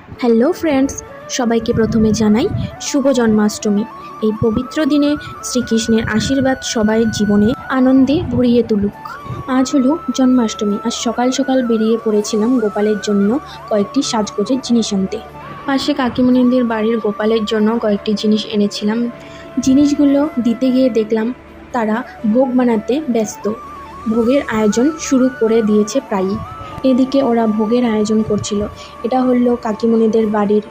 Hello friends, সবাইকে প্রথমে জানাই শুভ জন্মাষ্টমী। এই পবিত্র দিনে শ্রীকৃষ্ণের আশীর্বাদ সবাই জীবনে আনন্দে ভরিয়ে তুলুক। আজ হলো জন্মাষ্টমী। আজ সকাল সকাল বেরিয়ে পড়েছিলাম গোপালের জন্য কয়েকটি সাজগোজের জিনিস আনতে। পাশে কাকিমণিদের বাড়ির গোপালের জন্য কয়েকটি জিনিস এনেছিলাম। জিনিসগুলো দিতে গিয়ে দেখলাম তারা ভোগ বানাতে ব্যস্ত। ভোগের আয়োজন শুরু করে দিয়েছে প্রায়ই। এদিকে ওরা ভোগের আয়োজন করছিল। এটা হলো কাকিমণিদের বাড়ির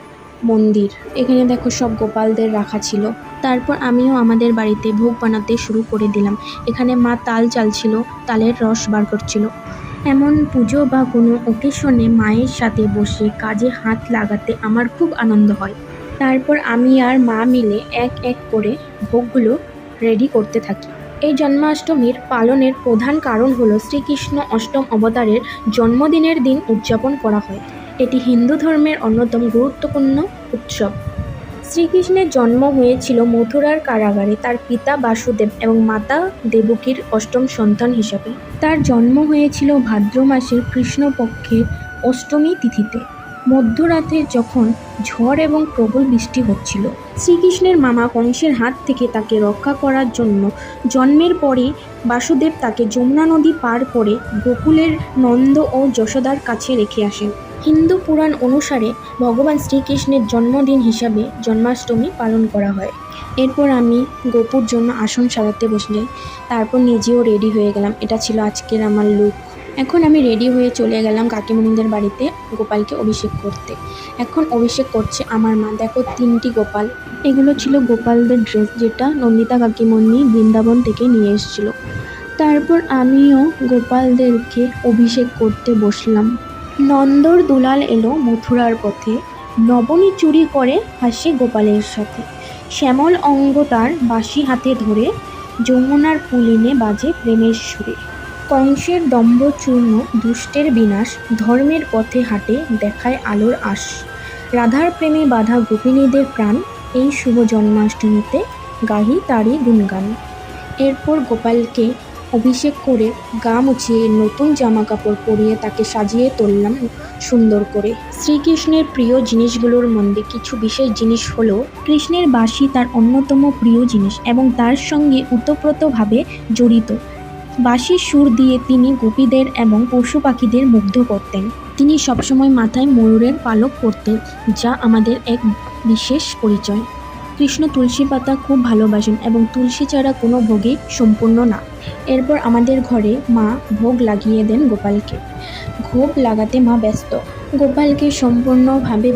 মন্দির। এখানে দেখো সব গোপালদের রাখা ছিল। তারপর আমিও আমাদের বাড়িতে ভোগ বানাতে শুরু করে দিলাম। এখানে মা তাল চালছিল, তালের রস বার করছিল। এমন পুজো বা কোনো অকেশনে মায়ের সাথে বসে কাজে হাত লাগাতে আমার খুব আনন্দ হয়। তারপর আমি আর মা মিলে এক এক করে ভোগগুলো রেডি করতে থাকি। এই জন্মাষ্টমীর পালনের প্রধান কারণ হলো শ্রীকৃষ্ণ অষ্টম অবতারের জন্মদিনের দিন উদযাপন করা হয়। এটি হিন্দু ধর্মের অন্যতম গুরুত্বপূর্ণ উৎসব। শ্রীকৃষ্ণের জন্ম হয়েছিল মথুরার কারাগারে তার পিতা বাসুদেব এবং মাতা দেবকীর অষ্টম সন্তান হিসাবে। তার জন্ম হয়েছিল ভাদ্র মাসের কৃষ্ণপক্ষের অষ্টমী তিথিতে, মধ্যরাতে যখন ঝড় এবং প্রবল বৃষ্টি হচ্ছিল। শ্রীকৃষ্ণের মামা কংসের হাত থেকে তাকে রক্ষা করার জন্য জন্মের পরই বাসুদেব তাকে যমুনা নদী পার করে গোকুলের নন্দ ও যশোদার কাছে রেখে আসেন। হিন্দু পুরাণ অনুসারে ভগবান শ্রীকৃষ্ণের জন্মদিন হিসাবে জন্মাষ্টমী পালন করা হয়। এরপর আমি গোপুর জন্য আসন সাজাতে বসলে, তারপর নিজেও রেডি হয়ে গেলাম। এটা ছিল আজকের আমার লুক। এখন আমি রেডি হয়ে চলে গেলাম কাকিমণিদের বাড়িতে গোপালকে অভিষেক করতে। এখন অভিষেক করছে আমার মা। দেখো 3টি গোপাল। এগুলো ছিল গোপালদের ড্রেস, যেটা নন্দিতা কাকিমণি বৃন্দাবন থেকে নিয়ে এসেছিল। তারপর আমিও গোপালদেরকে অভিষেক করতে বসলাম। নন্দর দুলাল এলো মথুরার পথে, নবনী চুরি করে হাসে গোপালের সাথে। শ্যামল অঙ্গ তার বাঁশি হাতে ধরে, যমুনার পুলিনে বাজে প্রেমের সুরে। কংসের দম্ভ চূর্ণ, দুষ্টের বিনাশ, ধর্মের পথে হাঁটে দেখায় আলোর আশ। রাধার প্রেমে বাঁধা গোপিনীদের প্রাণ, এই শুভ জন্মাষ্টমীতে গাহি তারই গুণগান। এরপর গোপালকে অভিষেক করে গা মুছিয়ে নতুন জামা কাপড় পরিয়ে তাকে সাজিয়ে তুললাম সুন্দর করে। শ্রীকৃষ্ণের প্রিয় জিনিসগুলোর মধ্যে কিছু বিশেষ জিনিস হলো কৃষ্ণের বাঁশি তার অন্যতম প্রিয় জিনিস এবং তার সঙ্গে ওতপ্রোতভাবে জড়িত। বাঁশির সুর দিয়ে তিনি গোপীদের এবং পশু পাখিদের মুগ্ধ করতেন। তিনি সবসময় মাথায় ময়ূরের পালক পরতেন, যা আমাদের এক বিশেষ পরিচয়। কৃষ্ণ তুলসী পাতা খুব ভালোবাসেন এবং তুলসী ছাড়া কোনো ভোগই সম্পূর্ণ না। এরপর আমাদের ঘরে মা ভোগ লাগিয়ে দেন গোপালকে। ভোগ লাগাতে মা ব্যস্ত। গোপালকে সম্পূর্ণভাবে